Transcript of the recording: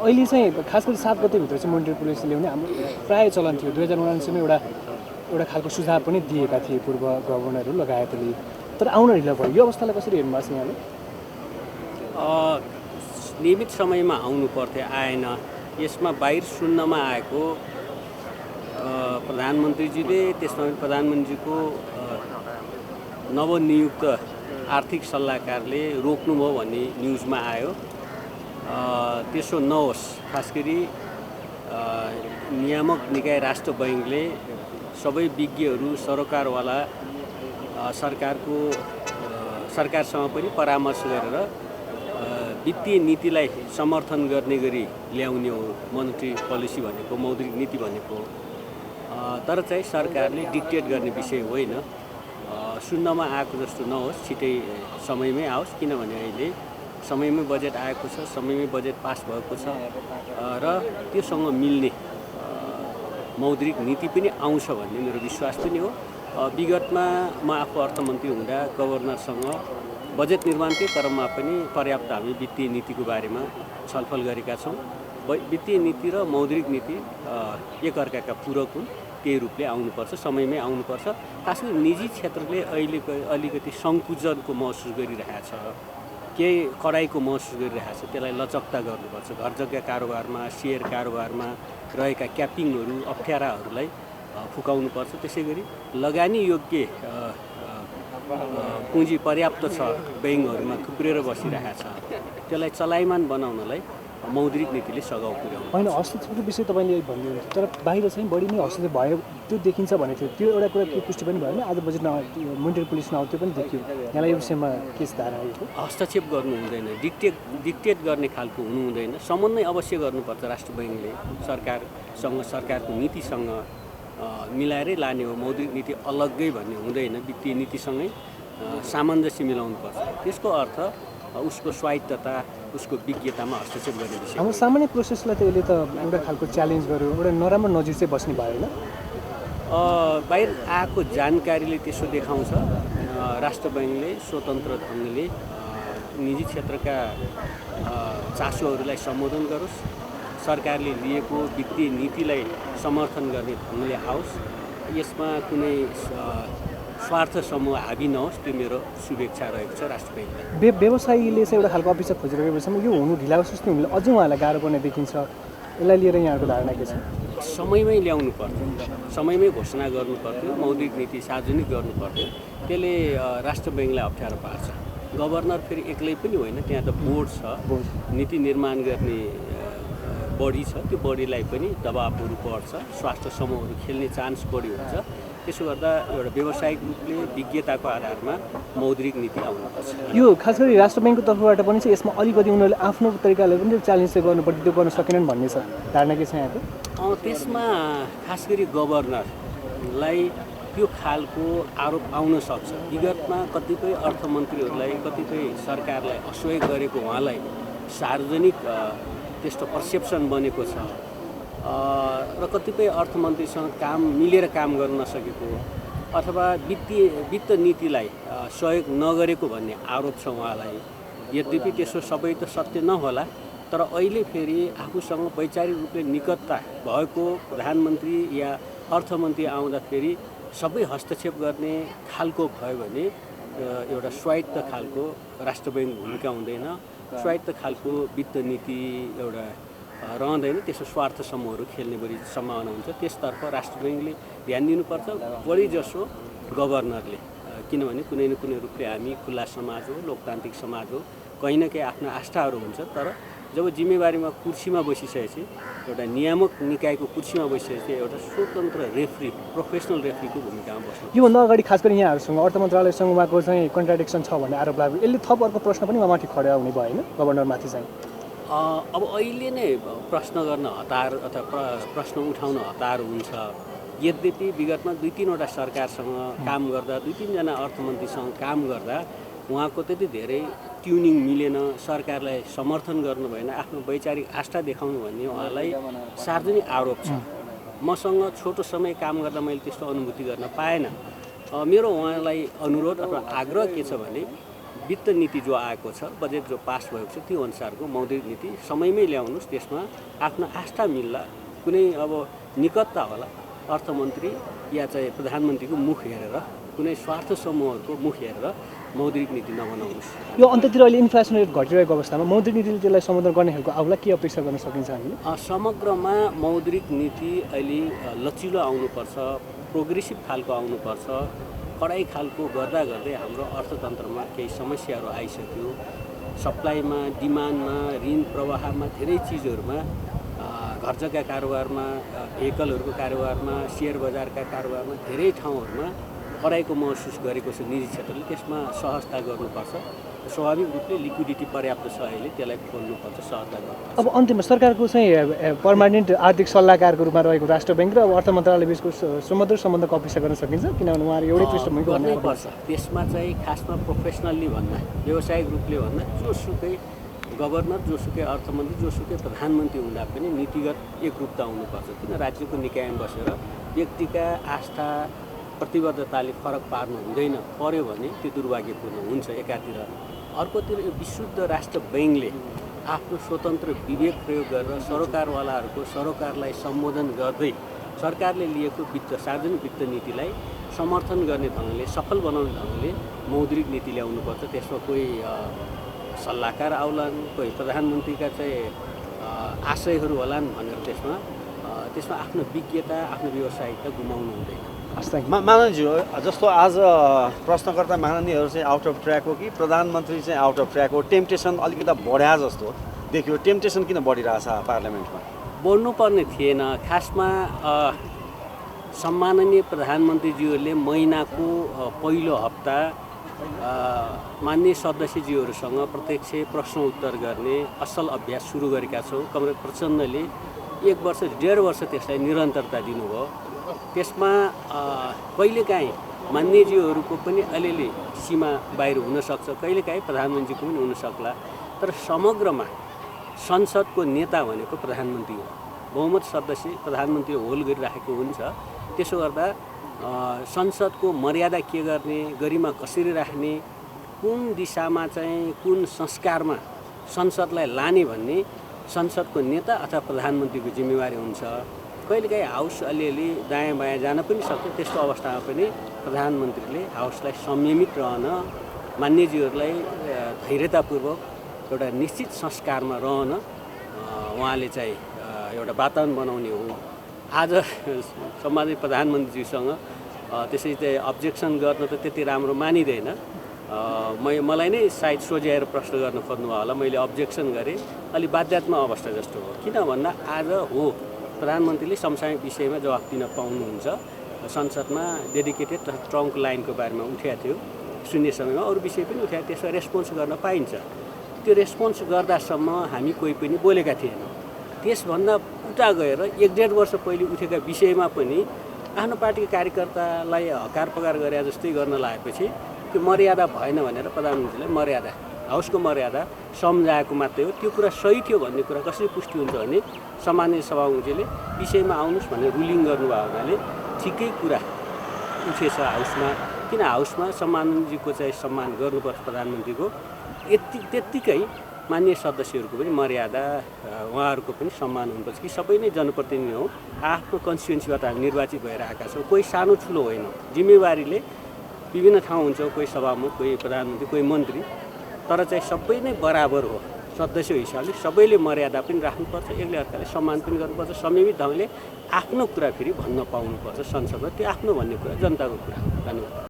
अहिले चाहिँ खास गरी 7 गतेभित्र चाहिँ मोनिटरी पोलिसी ल्याउने हाम्रो प्राय चलन थियो। 2079 मा एउटा खालको सुझाव पनि दिएका थिए पूर्व गभर्नरहरू लगायतले, तर आउन ढिलो भयो। यो अवस्थालाई कसरी हेर्नुभएको छ यहाँले? नियमित समयमा आउनु पर्थ्यो, आएन। यसमा बाहिर सुन्नमा आएको प्रधानमन्त्रीजीले, त्यसमा प्रधानमन्त्रीको नवनियुक्त आर्थिक सल्लाहकारले रोक्नुभयो भन्ने न्युजमा आयो। त्यसो नहोस्। खास गरी नियामक निकाय राष्ट्र बैङ्कले सबै विज्ञहरू, सरकारवाला सरकारसँग पनि परामर्श गरेर वित्तीय नीतिलाई समर्थन गर्ने गरी ल्याउने हो मोनेटरी पोलिसी भनेको, मौद्रिक नीति भनेको। तर चाहिँ सरकारले डिक्टेट गर्ने विषय होइन। सुन्नमा आएको जस्तो नहोस्, छिटै समयमै आओस्। किनभने अहिले समयमै बजेट आएको छ, समयमै बजेट पास भएको छ र त्योसँग मिल्ने मौद्रिक नीति पनि आउँछ भन्ने मेरो विश्वास पनि हो। विगतमा म आफू अर्थमन्त्री हुँदा गभर्नरसँग बजेट निर्माणकै क्रममा पनि पर्याप्त हामी वित्तीय नीतिको बारेमा छलफल गरेका छौँ। वित्तीय नीति र मौद्रिक नीति एकअर्काका पूरक हुन्। त्यही रूपले आउनुपर्छ, समयमै आउनुपर्छ। खास गरी निजी क्षेत्रले अहिले अलिकति सङ्कुचनको महसुस गरिरहेछ, केही कडाइको महसुस गरिरहेछ। त्यसलाई लचकता गर्नुपर्छ। घर जग्गा कारोबारमा, सेयर कारोबारमा रहेका क्यापिङहरू, अप्ठ्याराहरूलाई फुकाउनुपर्छ। त्यसै गरी लगानी योग्य पुँजी पर्याप्त छ, बैङ्कहरूमा थुप्रेर बसिरहेछ। त्यसलाई चलायमान बनाउनलाई मौद्रिक नीतिले सघाउ पुर्याउनु होइन। हस्तक्षेपको विषय तपाईँले भन्नुहुन्छ, तर बाहिर चाहिँ बढी नै हस्तक्षेप भयो त्यो देखिन्छ भने थियो। त्यो एउटा कुरा के पुष्टि पनि भएन। आज बजेट मोनिटरी पोलिसी नआउ त्यो पनि देखियो। यहाँलाई यो विषयमा के धारणा आएको? हस्तक्षेप गर्नु हुँदैन, डिक्टेट गर्ने खालको हुनु हुँदैन। समन्वय अवश्य गर्नुपर्छ। राष्ट्र बैङ्कले सरकारसँग, सरकारको नीतिसँग मिलाएरै लाने हो। मौद्रिक नीति अलग्गै भन्ने हुँदैन। वित्तीय नीतिसँगै सामञ्जस्य मिलाउनुपर्छ। त्यसको अर्थ उसको स्वायत्तता, उसको विज्ञतामा हस्तक्षेप गर्ने विषय। हाम्रो सामान्य प्रोसेसलाई त यसले त एउटा खालको च्यालेन्ज गर्यो, एउटा नराम्रो नजिर चाहिँ बस्ने भयो होइन? बाहिर आएको जानकारीले त्यसो देखाउँछ। राष्ट्र बैङ्कले स्वतन्त्र ढङ्गले निजी क्षेत्रका चासोहरूलाई सम्बोधन गरोस्, सरकारले लिएको वित्तीय नीतिलाई समर्थन गर्ने ढङ्गले आओस्। यसमा कुनै स्वार्थ समूह हाबी नहोस्, त्यो मेरो शुभेच्छा रहेको छ राष्ट्र बैङ्कलाई। व्यवसायीले चाहिँ एउटा खालको अफिसर खोजिरहेको बेलासम्म यो हुनु ढिला सुस्ती हुनुले अझै उहाँलाई गाह्रो पर्ने देखिन्छ। यसलाई लिएर यहाँहरूको धारणा के छ? समयमै ल्याउनु पर्थ्यो, समयमै घोषणा गर्नु पर्थ्यो, मौद्रिक नीति सार्वजनिक गर्नु पर्थ्यो। त्यसले राष्ट्र बैङ्कलाई अप्ठ्यारो पार्छ। गभर्नर फेरि एक्लै पनि होइन, त्यहाँ त बोर्ड छ, नीति निर्माण गर्ने बडी छ। त्यो बडीलाई पनि दबावहरू पर्छ, स्वास्थ्य समूहहरू खेल्ने चान्स बढी हुन्छ। त्यसो गर्दा एउटा व्यावसायिक रूपले विज्ञताको आधारमा मौद्रिक नीति आउनुपर्छ। यो खास गरी राष्ट्र बैङ्कको तर्फबाट पनि चाहिँ यसमा अलिकति उनीहरूले आफ्नो तरिकाले पनि च्यालेन्ज चाहिँ गर्नुपर्छ, त्यो गर्न सकेनन् भन्ने छ धारणा के छ यहाँको? त्यसमा खास गरी गभर्नरलाई त्यो खालको आरोप आउन सक्छ। विगतमा कतिपय अर्थमन्त्रीहरूलाई, कतिपय सरकारलाई असहयोग गरेको उहाँलाई सार्वजनिक त्यस्तो पर्सेप्सन बनेको छ र कतिपय अर्थमन्त्रीसँग मिलेर काम गर्न नसकेको अथवा वित्त नीतिलाई सहयोग नगरेको भन्ने आरोप छ उहाँलाई। यद्यपि त्यसो सबै त सत्य नहोला, तर अहिले फेरि आफूसँग वैचारिक रूपले निकटता भएको प्रधानमन्त्री या अर्थमन्त्री आउँदाखेरि सबै हस्तक्षेप गर्ने खालको भयो भने एउटा स्वायत्त खालको राष्ट्र बैङ्क भूमिका हुँदैन, स्वायत्त खालको वित्त नीति एउटा रहँदैन। त्यसो स्वार्थ समूहहरू खेल्ने बढी सम्भावना हुन्छ। त्यसतर्फ राष्ट्र बैङ्कले ध्यान दिनुपर्छ, बढी जसो गभर्नरले। किनभने कुनै न कुनै रूपले हामी खुल्ला समाज हो, लोकतान्त्रिक समाज हो, कहीँ न कहीँ आफ्ना आस्थाहरू हुन्छ। तर जब जिम्मेवारीमा कुर्सीमा बसिसकेपछि, एउटा नियामक निकायको कुर्सीमा बसिसकेपछि एउटा स्वतन्त्र रेफ्री, प्रोफेसनल रेफ्रीको भूमिकामा बस्नु। योभन्दा अगाडि खास गरी यहाँहरूसँग अर्थ मन्त्रालयसँग उहाँको चाहिँ कन्ट्राडिक्सन छ भन्ने आरोप लाग्यो। यसले थप अर्को प्रश्न पनि उहाँमाथि खडा हुने भयो होइन, गभर्नरमाथि चाहिँ? अब अहिले नै प्रश्न गर्न हतार अथवा प्रश्न उठाउन हतार हुन्छ। यद्यपि विगतमा 2-3वटा सरकारसँग काम गर्दा, 2-3जना अर्थमन्त्रीसँग काम गर्दा उहाँको त्यति धेरै ट्युनिङ मिलेन, सरकारलाई समर्थन गर्नु भएन, आफ्नो वैचारिक आस्था देखाउनु भन्ने उहाँलाई सार्वजनिक आरोप छ। मसँग छोटो समय काम गर्दा मैले त्यस्तो अनुभूति गर्न पाएन। मेरो उहाँलाई अनुरोध अथवा आग्रह के छ भने वित्त नीति जो आएको छ, बजेट जो पास भएको छ, त्यो अनुसारको मौद्रिक नीति समयमै ल्याउनुहोस्। त्यसमा आफ्नो आस्था मिल्ला, कुनै अब निकटता होला, अर्थमन्त्री या चाहिँ प्रधानमन्त्रीको मुख हेरेर, कुनै स्वार्थ समूहहरूको मुख हेरेर मौद्रिक नीति नबनाउनुहोस्। यो अन्त्यतिर अहिले इन्फ्लेसन रेट घटिरहेको अवस्थामा मौद्रिक नीतिले त्यसलाई सम्बोधन गर्ने खालको आउला के अपेक्षा गर्न सकिन्छ हामीले? समग्रमा मौद्रिक नीति अहिले लचिलो आउनुपर्छ, प्रोग्रेसिभ खालको आउनुपर्छ। कडाइ खालको गर्दा गर्दै हाम्रो अर्थतन्त्रमा केही समस्याहरू आइसक्यो। सप्लाईमा, डिमान्डमा, ऋण प्रवाहमा, धेरै चिजहरूमा, घर जग्गा कारोबारमा, भेहिकलहरूको कारोबारमा, सेयर बजारका कारोबारमा धेरै ठाउँहरूमा कडाइको महसुस गरेको छ निजी क्षेत्रले। त्यसमा सहजता गर्नुपर्छ। स्वाभाविक रूपले लिक्विडिटी पर्याप्त छ, अहिले त्यसलाई खोल्नुपर्छ, सहजता गर्नुपर्छ। अब अन्तिममा सरकारको चाहिँ पर्मानेन्ट आर्थिक सल्लाहकारको रूपमा रहेको राष्ट्र ब्याङ्क र अब अर्थ मन्त्रालय बिचको सुमधुर सम्बन्धको अपेक्षा गर्न सकिन्छ, किनभने उहाँहरू एउटै पृष्ठभूमिको गर्नुपर्छ। त्यसमा चाहिँ खासमा प्रोफेसनल्ली भन्दा, व्यावसायिक रूपले भन्दा, जोसुकै गभर्नर, जोसुकै अर्थमन्त्री, जोसुकै प्रधानमन्त्री हुँदा पनि नीतिगत एकरूपता हुनुपर्छ। किन राज्यको निकायमा बसेर व्यक्तिका आस्था प्रतिबद्धताले फरक पार्नु हुँदैन। पर्यो भने त्यो दुर्भाग्यपूर्ण हुन्छ एकातिर। अर्कोतिर यो विशुद्ध राष्ट्र ब्याङ्कले आफ्नो स्वतन्त्र विवेक प्रयोग गरेर सरोकारवालाहरूको सरोकारलाई सम्बोधन गर्दै सरकारले लिएको वित्त, सार्वजनिक वित्त नीतिलाई समर्थन गर्ने ढङ्गले, सफल बनाउने ढङ्गले मौद्रिक नीति ल्याउनुपर्छ। त्यसमा कोही सल्लाहकार आउलान्, कोही प्रधानमन्त्रीका चाहिँ आशयहरू होलान् भनेर त्यसमा आफ्नो विज्ञता, आफ्नो व्यावसायिकता गुमाउनु हुँदैन। माननीयज्यू, जस्तो आज प्रश्नकर्ता माननीयहरू चाहिँ आउट अफ ट्र्याक हो कि प्रधानमन्त्री चाहिँ आउट अफ ट्र्याक हो? टेम्पटेसन अलिकति बढ्या जस्तो देखियो। टेम्पटेसन किन बढिरहेछ पार्लियामेन्टमा? बढ्नुपर्ने थिएन। खासमा सम्माननीय प्रधानमन्त्रीज्यूहरूले महिनाको पहिलो हप्ता माननीय सदस्यज्यूहरूसँग प्रत्यक्ष प्रश्न उत्तर गर्ने असल अभ्यास सुरु गरेका छौँ। कमरेड प्रचण्डले 1 वर्ष 1.5 वर्ष त्यसलाई निरन्तरता दिनुभयो। त्यसमा कहिलेकाहीँ मान्यज्यूहरूको पनि अलिअलि सीमा बाहिर हुनसक्छ, कहिलेकाहीँ प्रधानमन्त्रीको पनि हुनसक्ला। तर समग्रमा संसदको नेता भनेको प्रधानमन्त्री हो। बहुमत सदस्य प्रधानमन्त्री होल गरिराखेको हुन्छ। त्यसो गर्दा संसदको मर्यादा के गर्ने, गरिमा कसरी राख्ने, कुन दिशामा चाहिँ कुन संस्कारमा संसदलाई लाने भन्ने संसदको नेता अथवा प्रधानमन्त्रीको जिम्मेवारी हुन्छ। कहिलेकाहीँ हाउस अलिअलि दायाँ बायाँ जान पनि सक्छ। त्यस्तो अवस्थामा पनि प्रधानमन्त्रीले हाउसलाई संयमित रहन, मान्यज्यूहरूलाई धैर्यतापूर्वक एउटा निश्चित संस्कारमा रहन उहाँले चाहिँ एउटा वातावरण बनाउने हो। आज सम्मानित प्रधानमन्त्रीसँग त्यसै चाहिँ अब्जेक्सन गर्न त त्यति राम्रो मानिँदैन। मलाई नै सायद सोझ्याएर प्रश्न गर्न खोज्नुभयो होला। मैले अब्जेक्सन गरेँ। अलि बाध्यात्मक अवस्था जस्तो हो। किन भन्दा आज हो प्रधानमन्त्रीले समसामयिक विषयमा जवाफ दिन पाउनुहुन्छ। संसदमा डेडिकेटेड ट्रङ्क लाइनको बारेमा उठाएको थियो, शून्य समयमा अरू विषय पनि उठाएको, त्यसमा रेस्पोन्स गर्न पाइन्छ। त्यो रेस्पोन्स गर्दासम्म हामी कोही पनि बोलेका थिएनौँ। त्यसभन्दा उता गएर 1.5 वर्ष पहिले उठेका विषयमा पनि आफ्नो पार्टीको कार्यकर्तालाई हकार पकार गरे जस्तै गर्न लागेपछि त्यो मर्यादा भएन भनेर प्रधानमन्त्रीले मर्यादा, हाउसको मर्यादा सम्झाएको मात्रै हो। त्यो कुरा सही थियो भन्ने कुरा कसरी पुष्टि हुन्छ भने सामान्य सभामुखले विषयमा आउनुहोस् भनेर रुलिङ गर्नुभयो हुनाले ठिकै कुरा उठेछ हाउसमा। किन हाउसमा सम्मानजीको चाहिँ सम्मान गर्नुपर्छ प्रधानमन्त्रीको, त्यत्तिकै मान्य सदस्यहरूको पनि मर्यादा, उहाँहरूको पनि सम्मान हुनुपर्छ कि सबै नै जनप्रतिनिधि हौँ। आफ्नो कन्स्टिट्युन्सीबाट हामी निर्वाचित भएर आएका छौँ। कोही सानो ठुलो होइन। जिम्मेवारीले विभिन्न ठाउँ हुन्छ, कोही सभामुख, कोही प्रधानमन्त्री, कोही मन्त्री, तर चाहिँ सबै नै बराबर हो। सदस्य हिसाबले सबैले मर्यादा पनि राख्नुपर्छ, एकले अर्काले सम्मान पनि गर्नुपर्छ। संयमित ढङ्गले आफ्नो कुरा फेरि भन्न पाउनुपर्छ संसदमा। त्यो आफ्नो भन्ने कुरा जनताको कुरा हो। धन्यवाद।